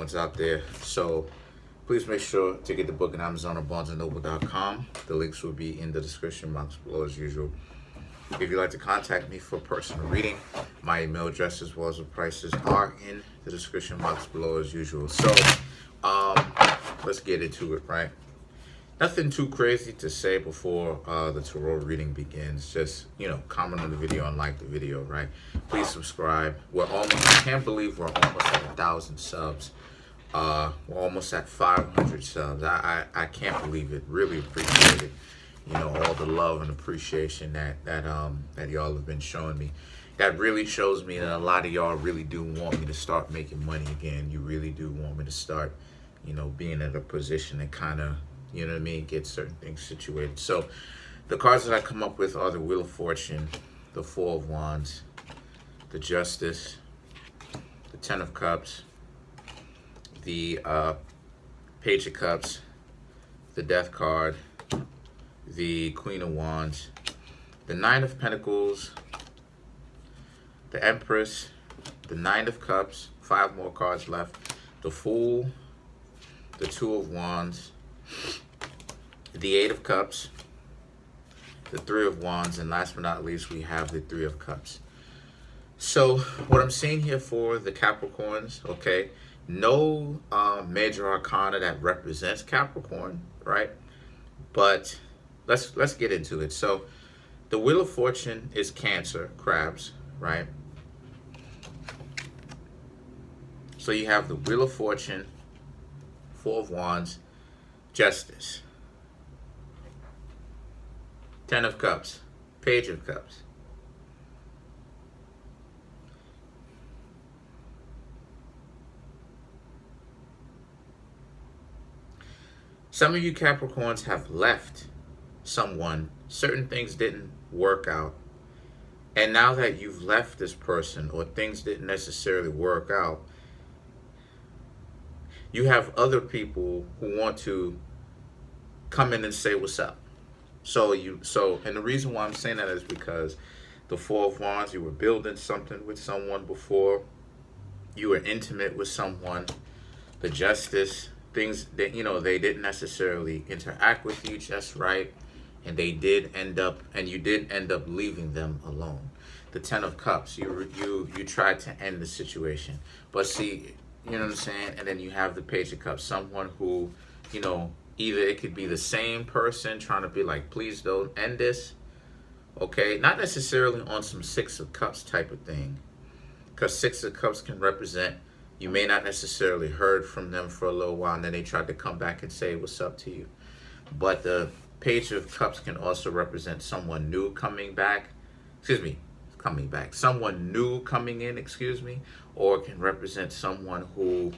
Capricorns out there. So please make sure to get the book at Amazon or BarnesandNoble.com. The links will be in the description box below as usual. If you'd like to contact me for a personal reading, my email address as well as the prices are in the description box below as usual. So let's get into it, right? Nothing too crazy to say before the tarot reading begins. Just, comment on the video and like the video, right? Please subscribe. I can't believe we're almost at 1,000 subs. We're almost at 500 subs. I can't believe it. Really appreciate it. All the love and appreciation that y'all have been showing me. That really shows me that a lot of y'all really do want me to start making money again. You really do want me to start, being in a position and kind of, get certain things situated. So the cards that I come up with are the Wheel of Fortune, the Four of Wands, the Justice, the Ten of Cups, the Page of Cups, the Death card, the Queen of Wands, the Nine of Pentacles, the Empress, the Nine of Cups, 5 more cards left, the Fool, the Two of Wands, the Eight of Cups, the Three of Wands, and last but not least, we have the Three of Cups. So what I'm seeing here for the Capricorns, okay, no major arcana that represents Capricorn, right? But let's get into it. So the Wheel of Fortune is Cancer, crabs, right? So you have the Wheel of Fortune, Four of Wands, Justice, Ten of Cups, Page of Cups. Some of you Capricorns have left someone. Certain things didn't work out. And now that you've left this person or things didn't necessarily work out, you have other people who want to come in and say what's up. And the reason why I'm saying that is because the Four of Wands, you were building something with someone before. You were intimate with someone. The Justice, things that, they didn't necessarily interact with you just right. And you did end up leaving them alone. The Ten of Cups, you tried to end the situation. But see, you know what I'm saying? And then you have the Page of Cups, someone who, either it could be the same person trying to be like, please don't end this, okay? Not necessarily on some Six of Cups type of thing, because Six of Cups can represent you may not necessarily heard from them for a little while, and then they tried to come back and say what's up to you. But the Page of Cups can also represent someone new coming back, someone new coming in, or it can represent someone who,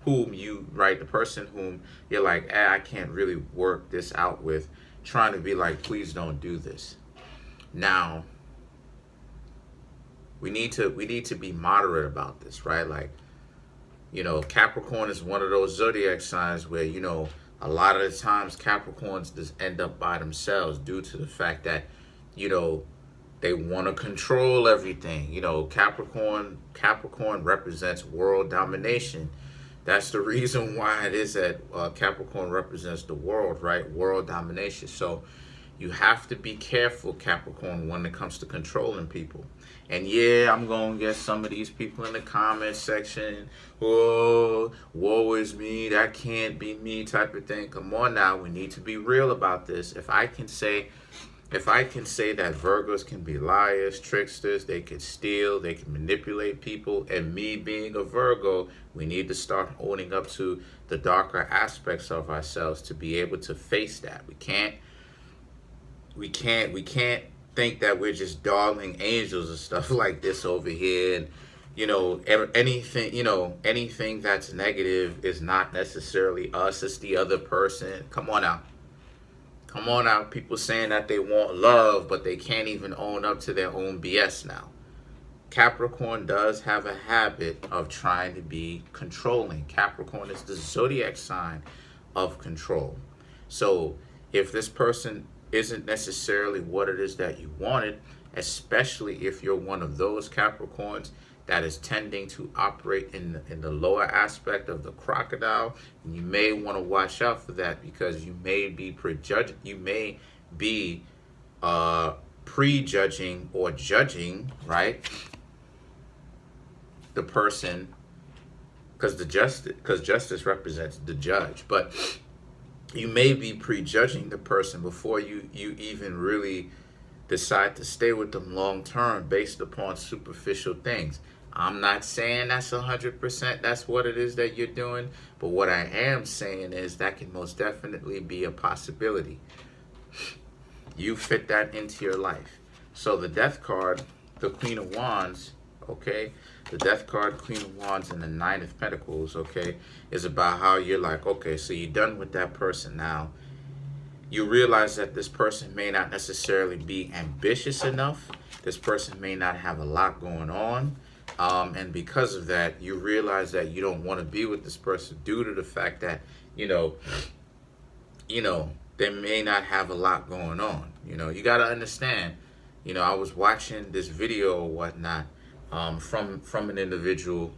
the person whom you're like, I can't really work this out with, trying to be like, please don't do this. Now, we need to be moderate about this, right? Like, Capricorn is one of those zodiac signs where, a lot of the times Capricorns just end up by themselves due to the fact that, they want to control everything. Capricorn represents world domination. That's the reason why it is that Capricorn represents the world, right? World domination. So you have to be careful, Capricorn, when it comes to controlling people. And yeah, I'm going to get some of these people in the comment section. Oh, woe is me. That can't be me type of thing. Come on now. We need to be real about this. If I can say that Virgos can be liars, tricksters, they can steal, they can manipulate people, and me being a Virgo, we need to start owning up to the darker aspects of ourselves to be able to face that. We can't think that we're just darling angels and stuff like this over here, and anything that's negative is not necessarily us, it's the other person. Come on out. People saying that they want love, but they can't even own up to their own BS now. Capricorn does have a habit of trying to be controlling. Capricorn is the zodiac sign of control. So if this person isn't necessarily what it is that you wanted, especially if you're one of those Capricorns that is tending to operate in the lower aspect of the crocodile. And you may want to watch out for that, because you may be prejudging or judging, right, the person, because justice represents the judge, but you may be prejudging the person before you even really decide to stay with them long term based upon superficial things. I'm not saying that's 100% that's what it is that you're doing, but what I am saying is that can most definitely be a possibility. You fit that into your life. So the Death card, the Queen of Wands, okay, the Death card, Queen of Wands, and the Nine of Pentacles, okay, is about how you're like, okay, so you're done with that person now. You realize that this person may not necessarily be ambitious enough. This person may not have a lot going on. And because of that, you realize that you don't want to be with this person due to the fact that, you know, they may not have a lot going on. You got to understand, I was watching this video or whatnot from an individual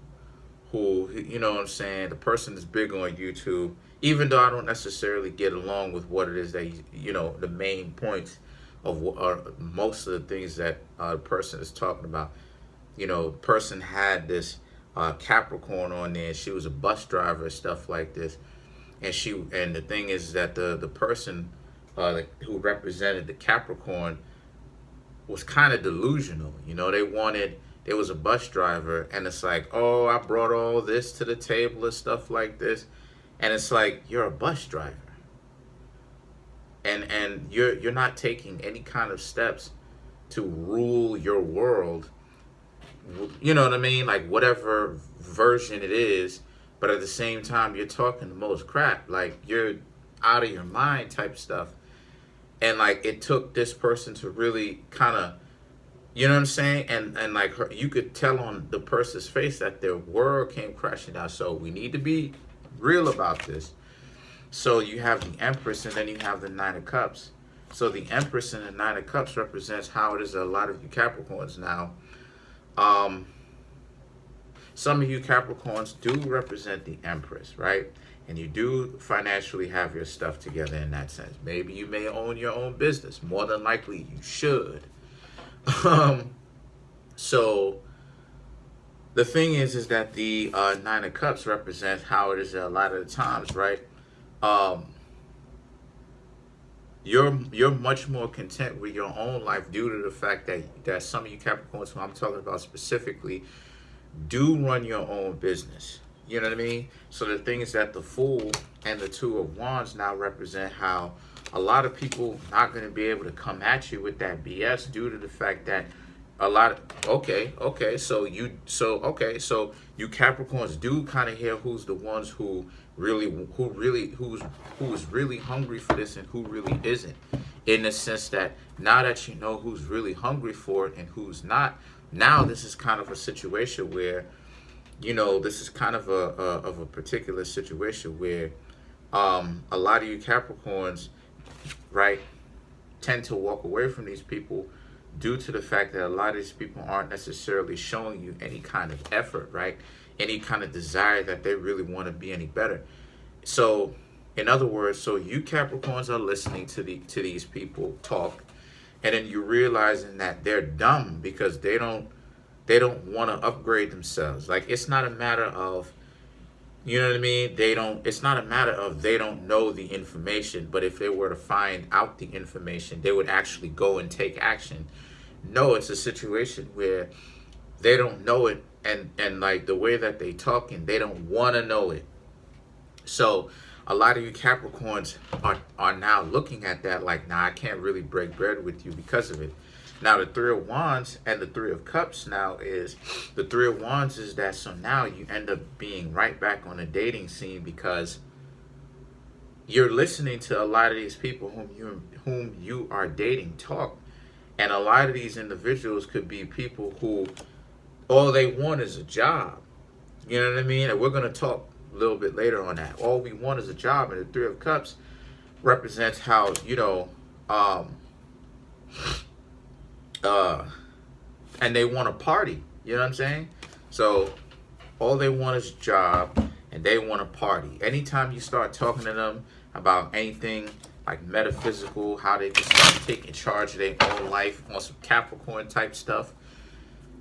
who, you know what I'm saying, the person is big on YouTube, even though I don't necessarily get along with what it is that, the main points of most of the things that the person is talking about. The person had this Capricorn on there. She was a bus driver, stuff like this. And the thing is that the person who represented the Capricorn was kind of delusional. There was a bus driver, and it's like, oh, I brought all this to the table and stuff like this. And it's like, you're a bus driver. And you're not taking any kind of steps to rule your world. You know what I mean? Like whatever version it is. But at the same time, you're talking the most crap. Like you're out of your mind type stuff. And like it took this person to really kind of, you know what I'm saying? And like you could tell on the person's face that their world came crashing down. So we need to be real about this. So you have the Empress, and then you have the Nine of Cups. So the Empress and the Nine of Cups represents how it is a lot of you Capricorns now. Some of you Capricorns do represent the Empress, right? And you do financially have your stuff together in that sense. Maybe you may own your own business. More than likely, you should. So the thing is that the Nine of Cups represents how it is a lot of the times, right? You're much more content with your own life due to the fact that some of you Capricorns, who I'm talking about specifically, do run your own business. You know what I mean? So the thing is that the Fool and the Two of Wands now represent how a lot of people not going to be able to come at you with that BS due to the fact that a lot of, so you Capricorns do kind of hear who's the ones who's really hungry for this and who really isn't, in the sense that now that you know who's really hungry for it and who's not, now this is kind of a situation where, this is kind of a particular situation where a lot of you Capricorns, right, tend to walk away from these people due to the fact that a lot of these people aren't necessarily showing you any kind of effort, right? Any kind of desire that they really want to be any better. So, in other words, so you Capricorns are listening to these people talk, and then you're realizing that they're dumb because they don't want to upgrade themselves. Like, it's not a matter of, you know what I mean? It's not a matter of they don't know the information, but if they were to find out the information, they would actually go and take action. No, it's a situation where they don't know it, and like the way that they talk, and they don't want to know it. So a lot of you Capricorns are now looking at that like, nah, I can't really break bread with you because of it. Now, the Three of Wands and the Three of Cups now is, the Three of Wands is that, so now you end up being right back on the dating scene because you're listening to a lot of these people whom you are dating talk. And a lot of these individuals could be people who all they want is a job. You know what I mean? And we're going to talk a little bit later on that. All we want is a job. And the Three of Cups represents how, and they want to party. You know what I'm saying? So all they want is a job, and they want to party. Anytime you start talking to them about anything like metaphysical, how they can start taking charge of their own life on some Capricorn type stuff,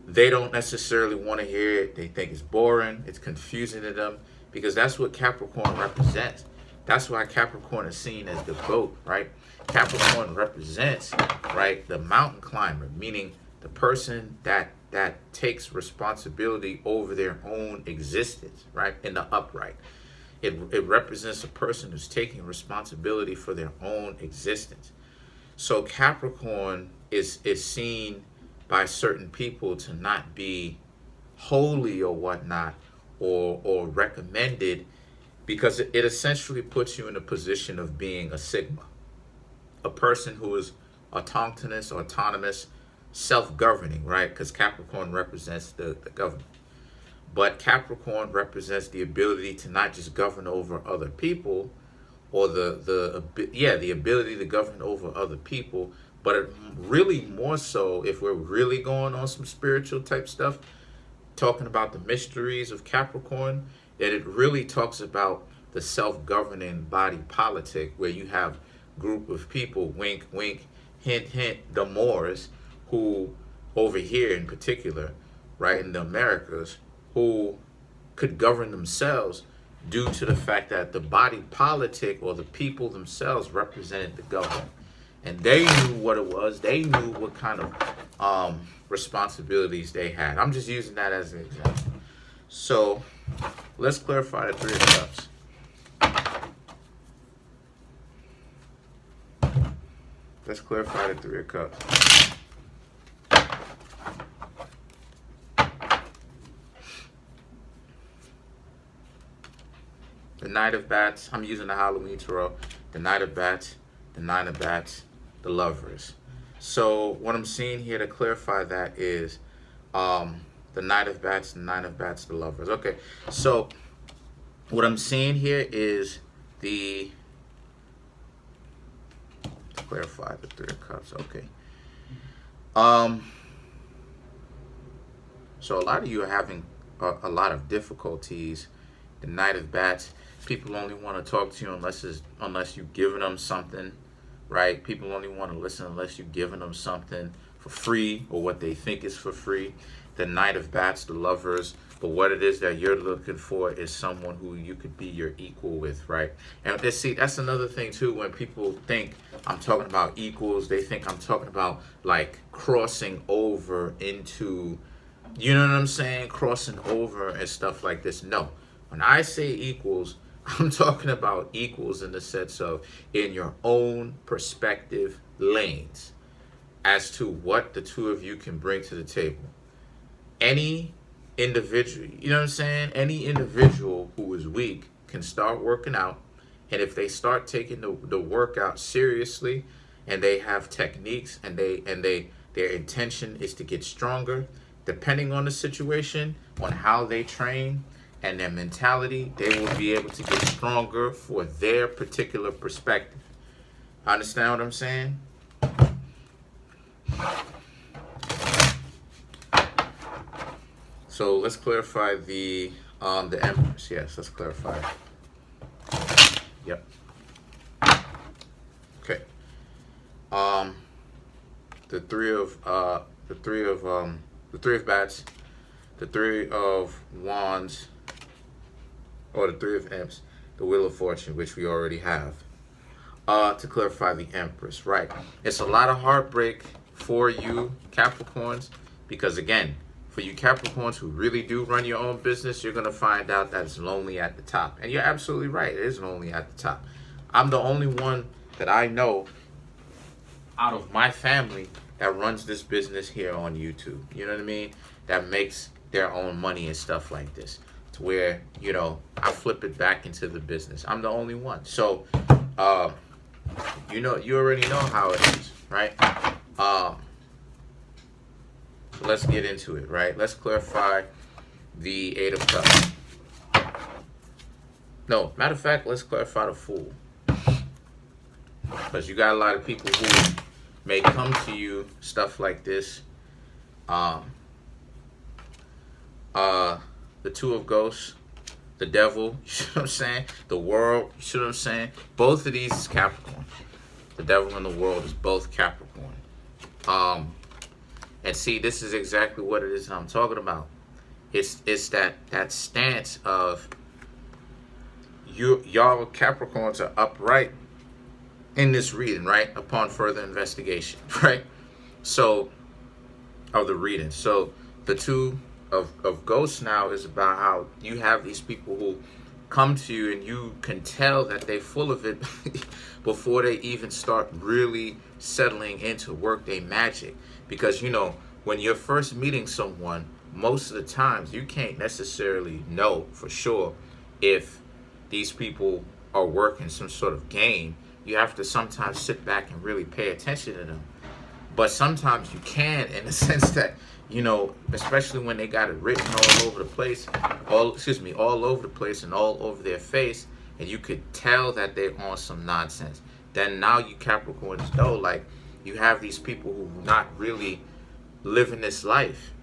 they don't necessarily want to hear it. They think it's boring. It's confusing to them, because that's what Capricorn represents. That's why Capricorn is seen as the GOAT, right? Capricorn represents, right, the mountain climber, meaning the person that takes responsibility over their own existence, right, in the upright. It represents a person who's taking responsibility for their own existence. So Capricorn is seen by certain people to not be holy or whatnot, or recommended, because it essentially puts you in a position of being a Sigma, a person who is autonomous, self-governing, right? Because Capricorn represents the government. But Capricorn represents the ability to not just govern over other people, or the ability to govern over other people, but it really more so, if we're really going on some spiritual type stuff, talking about the mysteries of Capricorn, that it really talks about the self-governing body politic, where you have group of people, wink, wink, hint, hint, the Moors, who over here in particular, right, in the Americas, who could govern themselves due to the fact that the body politic, or the people themselves, represented the government. And they knew what it was. They knew what kind of responsibilities they had. I'm just using that as an example. So let's clarify the Three of Cups. Let's clarify the Three of Cups. The Knight of Bats. I'm using the Halloween Tarot. The Knight of Bats. The Nine of Bats. The Lovers. So what I'm seeing here to clarify that is the Knight of Bats, the Nine of Bats, the Lovers. Okay, so what I'm seeing here is to clarify the Three of Cups. Okay. So a lot of you are having a lot of difficulties. The Knight of Bats. People only want to talk to you unless you've given them something, right? People only want to listen unless you've given them something for free, or what they think is for free. The Knight of Bats, the Lovers. But what it is that you're looking for is someone who you could be your equal with, right? And see, that's another thing too. When people think I'm talking about equals, they think I'm talking about like crossing over into, you know what I'm saying? Crossing over and stuff like this. No. When I say equals, I'm talking about equals in the sense of in your own perspective lanes as to what the two of you can bring to the table. Any individual, you know what I'm saying? Any individual who is weak can start working out. And if they start taking the workout seriously, and they have techniques, and their intention is to get stronger, depending on the situation, on how they train, and their mentality, they will be able to get stronger for their particular perspective. Understand what I'm saying? So let's clarify the Empress. Yes, let's clarify. Yep. Okay. The three of Bats, the Three of Wands, or the Three of Imps, the Wheel of Fortune, which we already have. To clarify the Empress, right? It's a lot of heartbreak for you Capricorns, because again, for you Capricorns who really do run your own business, you're going to find out that it's lonely at the top. And you're absolutely right. It is lonely at the top. I'm the only one that I know out of my family that runs this business here on YouTube. You know what I mean? That makes their own money and stuff like this. To where, you know, I flip it back into the business. I'm the only one. So, you know, you already know how it is, right? Let's get into it, right? Let's clarify the Eight of Cups. No, matter of fact, let's clarify the Fool. Because you got a lot of people who may come to you, stuff like this, The Two of Ghosts, the Devil, you see what I'm saying? The World, you see what I'm saying? Both of these is Capricorn. The Devil and the World is both Capricorn. And see, this is exactly what it is I'm talking about. It's that stance of y'all Capricorns are upright in this reading, right? Upon further investigation, right? So, of the reading. So, the Two of Ghosts now is about how you have these people who come to you and you can tell that they're full of it before they even start really settling into work their magic. Because, you know, when you're first meeting someone, most of the times you can't necessarily know for sure if these people are working some sort of game. You have to sometimes sit back and really pay attention to them. But sometimes you can, in the sense that, you know, especially when they got it written all over the place, all over the place and all over their face, and you could tell that they're on some nonsense. Then now you Capricorns know, like, you have these people who not really living this life.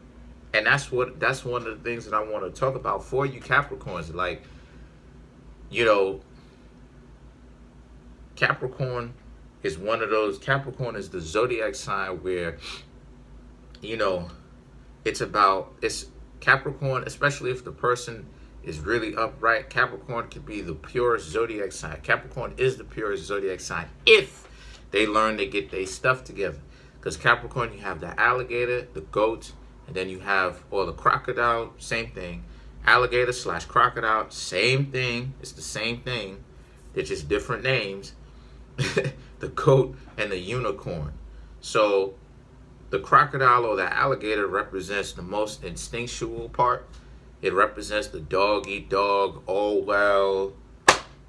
And that's one of the things that I want to talk about for you Capricorns. Like, you know, Capricorn is one of those. Capricorn is the zodiac sign where, you know, it's Capricorn, especially if the person is really upright. Capricorn could be the purest zodiac sign. Capricorn is the purest zodiac sign if they learn to get their stuff together. Because Capricorn, you have the alligator, the goat, and then you have, or the crocodile, same thing. Alligator / crocodile, same thing. It's the same thing. They're just different names. The goat and the unicorn. So the crocodile or the alligator represents the most instinctual part. It represents the dog eat dog, all well,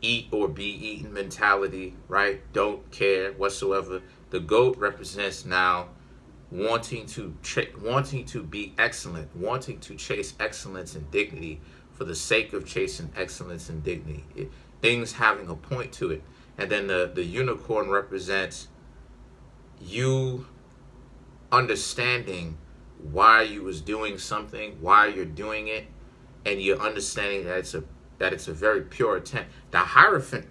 eat or be eaten mentality, right? Don't care whatsoever. The goat represents now wanting to be excellent, wanting to chase excellence and dignity for the sake of chasing excellence and dignity. Things having a point to it. And then the unicorn represents you understanding why you was doing something, why you're doing it, and you're understanding that it's a very pure intent. The Hierophant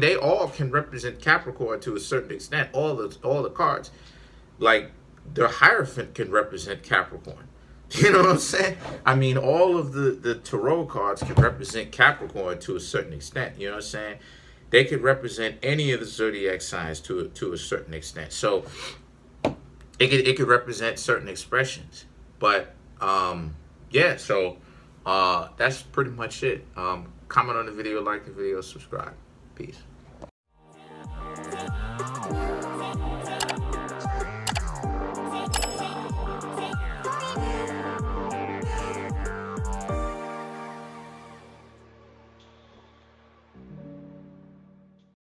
they all can represent Capricorn to a certain extent. All the cards, like the Hierophant can represent Capricorn. You know what I'm saying? I mean, all of the tarot cards can represent Capricorn to a certain extent. You know what I'm saying? They could represent any of the zodiac signs to a certain extent. So it could represent certain expressions. But yeah, so that's pretty much it. Comment on the video, like the video, subscribe. Peace.